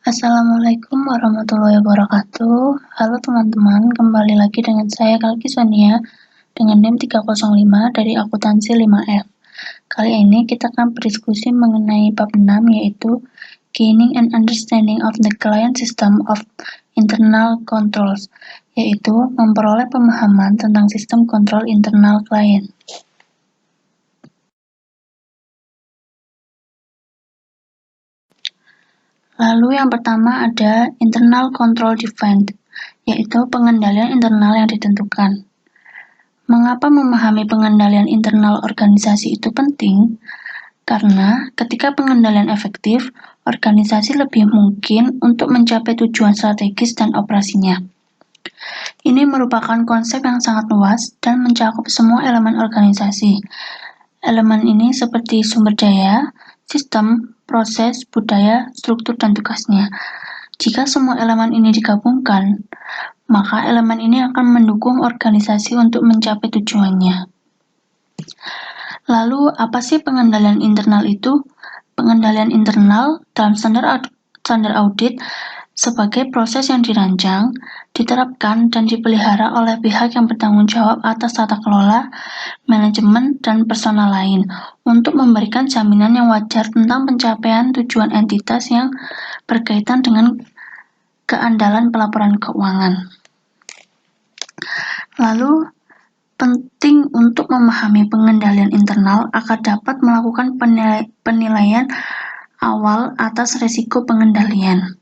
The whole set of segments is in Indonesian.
Assalamualaikum warahmatullahi wabarakatuh. Halo teman-teman, kembali lagi dengan saya Kalki Sonia dengan NIM 305 dari akuntansi 5F. Kali ini kita akan berdiskusi mengenai bab 6, yaitu Gaining and Understanding of the Client System of Internal Controls, yaitu memperoleh pemahaman tentang sistem kontrol internal klien. Lalu yang pertama ada internal control defined, yaitu pengendalian internal yang ditentukan. Mengapa memahami pengendalian internal organisasi itu penting? Karena ketika pengendalian efektif, organisasi lebih mungkin untuk mencapai tujuan strategis dan operasinya. Ini merupakan konsep yang sangat luas dan mencakup semua elemen organisasi. Elemen ini seperti sumber daya, sistem, proses, budaya, struktur, dan tugasnya. Jika semua elemen ini digabungkan, maka elemen ini akan mendukung organisasi untuk mencapai tujuannya. Lalu, apa sih pengendalian internal itu? Pengendalian internal dalam standar audit sebagai proses yang dirancang, diterapkan, dan dipelihara oleh pihak yang bertanggung jawab atas tata kelola, manajemen, dan personal lain untuk memberikan jaminan yang wajar tentang pencapaian tujuan entitas yang berkaitan dengan keandalan pelaporan keuangan. Lalu, penting untuk memahami pengendalian internal agar dapat melakukan penilaian awal atas risiko pengendalian.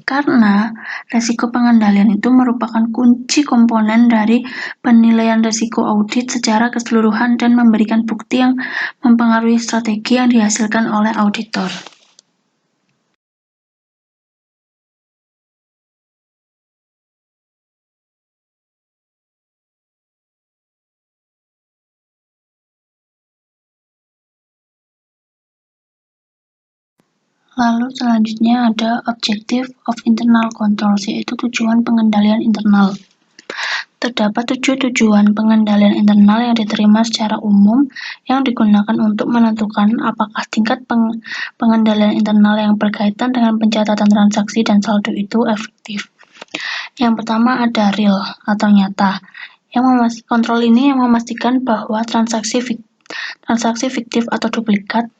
Karena risiko pengendalian itu merupakan kunci komponen dari penilaian risiko audit secara keseluruhan dan memberikan bukti yang mempengaruhi strategi yang dihasilkan oleh auditor. Lalu selanjutnya ada Objective of Internal Controls, yaitu tujuan pengendalian internal. Terdapat 7 tujuan pengendalian internal yang diterima secara umum yang digunakan untuk menentukan apakah tingkat pengendalian internal yang berkaitan dengan pencatatan transaksi dan saldo itu efektif. Yang pertama ada real atau nyata. Kontrol ini yang memastikan bahwa transaksi fiktif atau duplikat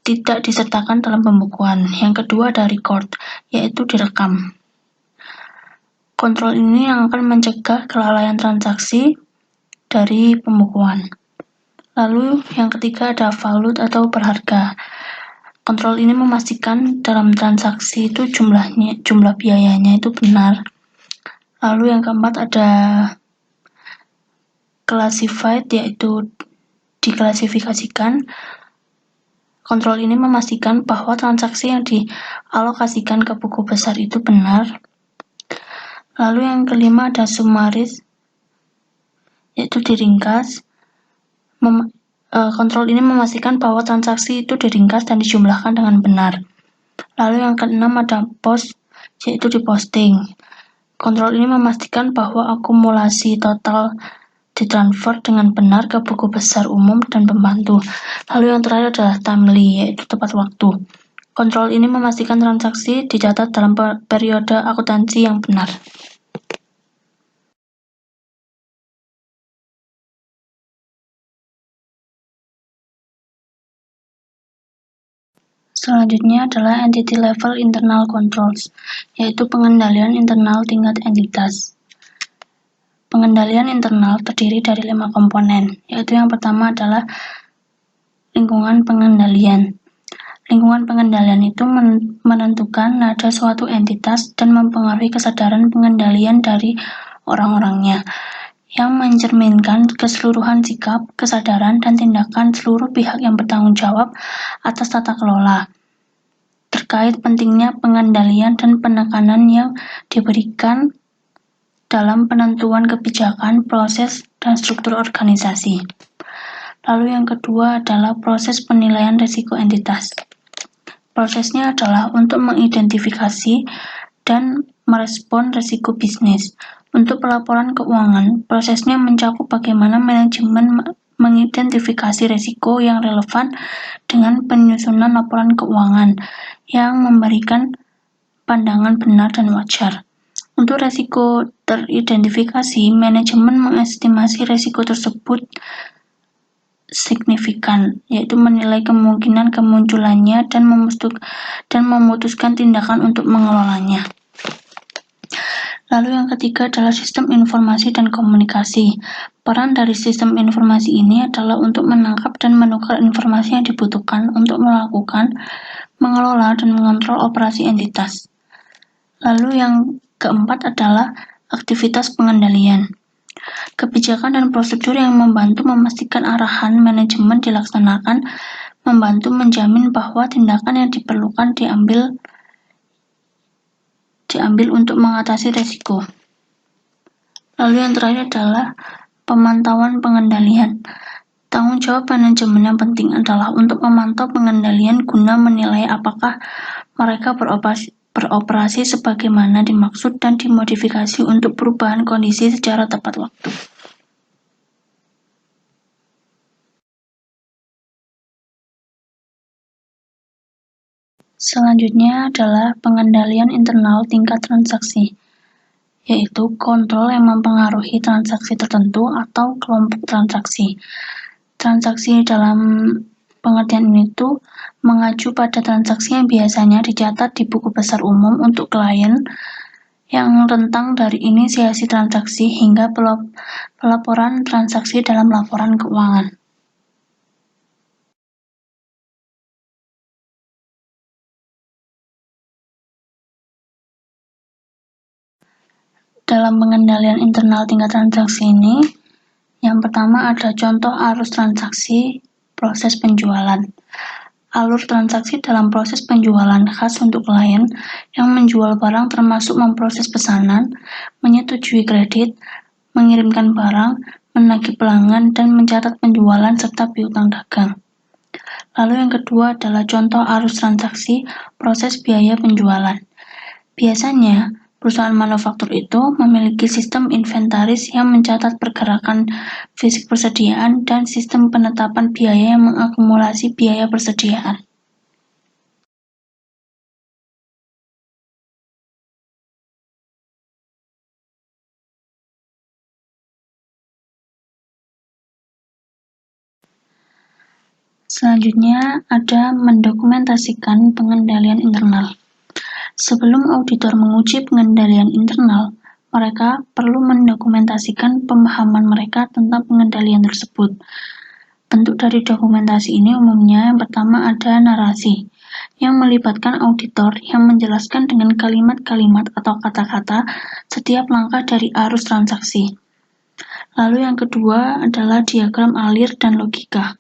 tidak disertakan dalam pembukuan. Yang kedua ada record, yaitu direkam. Kontrol ini yang akan mencegah kelalaian transaksi dari pembukuan. Lalu yang ketiga ada valued atau berharga. Kontrol ini memastikan dalam transaksi itu jumlah biayanya itu benar. Lalu yang keempat ada classified, yaitu diklasifikasikan. Kontrol ini memastikan bahwa transaksi yang dialokasikan ke buku besar itu benar. Lalu yang kelima ada summaries, yaitu diringkas. Kontrol ini memastikan bahwa transaksi itu diringkas dan dijumlahkan dengan benar. Lalu yang keenam ada post, yaitu diposting. Kontrol ini memastikan bahwa akumulasi total ditransfer dengan benar ke buku besar umum dan pembantu. Lalu yang terakhir adalah timely, yaitu tepat waktu. Kontrol ini memastikan transaksi dicatat dalam periode akuntansi yang benar. Selanjutnya adalah entity level internal controls, yaitu pengendalian internal tingkat entitas. Pengendalian internal terdiri dari 5 komponen, yaitu yang pertama adalah lingkungan pengendalian. Lingkungan pengendalian itu menentukan nada suatu entitas dan mempengaruhi kesadaran pengendalian dari orang-orangnya, yang mencerminkan keseluruhan sikap, kesadaran, dan tindakan seluruh pihak yang bertanggung jawab atas tata kelola. Terkait pentingnya pengendalian dan penekanan yang diberikan dalam penentuan kebijakan, proses, dan struktur organisasi. Lalu yang kedua adalah proses penilaian risiko entitas. Prosesnya adalah untuk mengidentifikasi dan merespon risiko bisnis. Untuk pelaporan keuangan, prosesnya mencakup bagaimana manajemen mengidentifikasi risiko yang relevan dengan penyusunan laporan keuangan yang memberikan pandangan benar dan wajar. Untuk resiko teridentifikasi, manajemen mengestimasi resiko tersebut signifikan, yaitu menilai kemungkinan kemunculannya dan memutuskan tindakan untuk mengelolanya. Lalu yang ketiga adalah sistem informasi dan komunikasi. Peran dari sistem informasi ini adalah untuk menangkap dan menukar informasi yang dibutuhkan untuk melakukan, mengelola, dan mengontrol operasi entitas. Lalu yang keempat adalah aktivitas pengendalian. Kebijakan dan prosedur yang membantu memastikan arahan manajemen dilaksanakan, membantu menjamin bahwa tindakan yang diperlukan diambil untuk mengatasi risiko. Lalu yang terakhir adalah pemantauan pengendalian. Tanggung jawab manajemen yang penting adalah untuk memantau pengendalian guna menilai apakah mereka beroperasi sebagaimana dimaksud dan dimodifikasi untuk perubahan kondisi secara tepat waktu. Selanjutnya adalah pengendalian internal tingkat transaksi, yaitu kontrol yang mempengaruhi transaksi tertentu atau kelompok transaksi. Transaksi dalam pengertian itu mengacu pada transaksi yang biasanya dicatat di buku besar umum untuk klien yang rentang dari inisiasi transaksi hingga pelaporan transaksi dalam laporan keuangan. Dalam pengendalian internal tingkat transaksi ini, yang pertama ada contoh arus transaksi proses penjualan. Alur transaksi dalam proses penjualan khas untuk klien yang menjual barang termasuk memproses pesanan, menyetujui kredit, mengirimkan barang, menagih pelanggan, dan mencatat penjualan serta piutang dagang. Lalu yang kedua adalah contoh arus transaksi proses biaya penjualan. Biasanya, perusahaan manufaktur itu memiliki sistem inventaris yang mencatat pergerakan fisik persediaan dan sistem penetapan biaya yang mengakumulasi biaya persediaan. Selanjutnya ada mendokumentasikan pengendalian internal. Sebelum auditor menguji pengendalian internal, mereka perlu mendokumentasikan pemahaman mereka tentang pengendalian tersebut. Bentuk dari dokumentasi ini umumnya yang pertama ada narasi, yang melibatkan auditor yang menjelaskan dengan kalimat-kalimat atau kata-kata setiap langkah dari arus transaksi. Lalu yang kedua adalah diagram alir dan logika,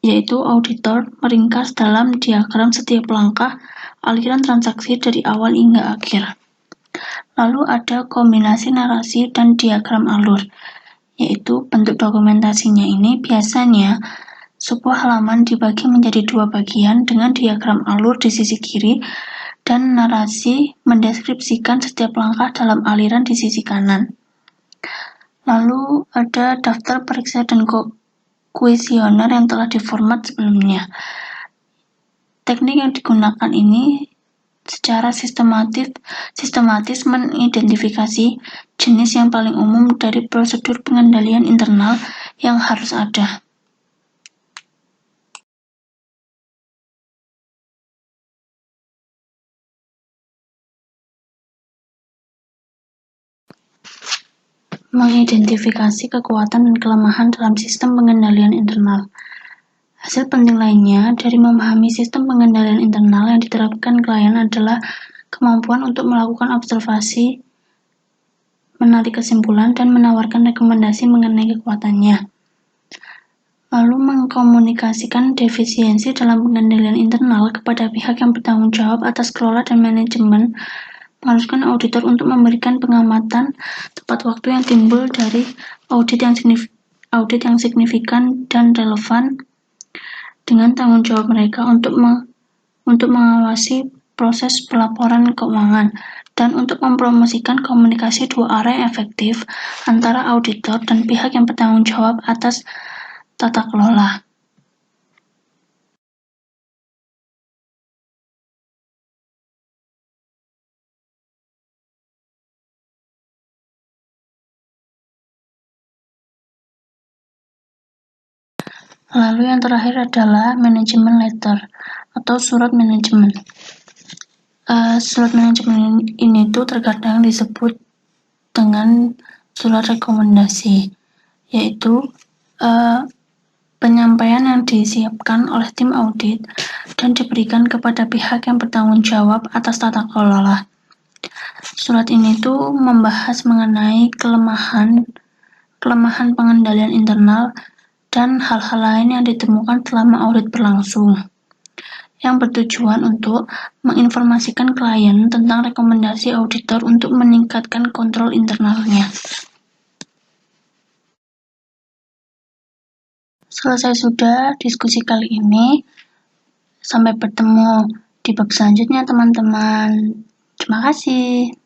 yaitu auditor meringkas dalam diagram setiap langkah aliran transaksi dari awal hingga akhir. Lalu ada kombinasi narasi dan diagram alur, yaitu bentuk dokumentasinya ini biasanya sebuah halaman dibagi menjadi dua bagian dengan diagram alur di sisi kiri dan narasi mendeskripsikan setiap langkah dalam aliran di sisi kanan. Lalu ada daftar periksa dan kuesioner yang telah diformat sebelumnya. Teknik yang digunakan ini secara sistematis mengidentifikasi jenis yang paling umum dari prosedur pengendalian internal yang harus ada. Mengidentifikasi kekuatan dan kelemahan dalam sistem pengendalian internal. Hasil penting lainnya dari memahami sistem pengendalian internal yang diterapkan klien adalah kemampuan untuk melakukan observasi, menarik kesimpulan, dan menawarkan rekomendasi mengenai kekuatannya. Lalu mengkomunikasikan defisiensi dalam pengendalian internal kepada pihak yang bertanggung jawab atas kelola dan manajemen, mengharuskan auditor untuk memberikan pengamatan tepat waktu yang timbul dari audit yang signifikan dan relevan dengan tanggung jawab mereka untuk mengawasi proses pelaporan keuangan dan untuk mempromosikan komunikasi dua arah yang efektif antara auditor dan pihak yang bertanggung jawab atas tata kelola. Lalu yang terakhir adalah management letter atau surat manajemen. Surat manajemen ini tuh terkadang disebut dengan surat rekomendasi, yaitu penyampaian yang disiapkan oleh tim audit dan diberikan kepada pihak yang bertanggung jawab atas tata kelola. Surat ini tuh membahas mengenai kelemahan pengendalian internal dan hal-hal lain yang ditemukan selama audit berlangsung, yang bertujuan untuk menginformasikan klien tentang rekomendasi auditor untuk meningkatkan kontrol internalnya. Selesai sudah diskusi kali ini. Sampai bertemu di bab selanjutnya, teman-teman. Terima kasih.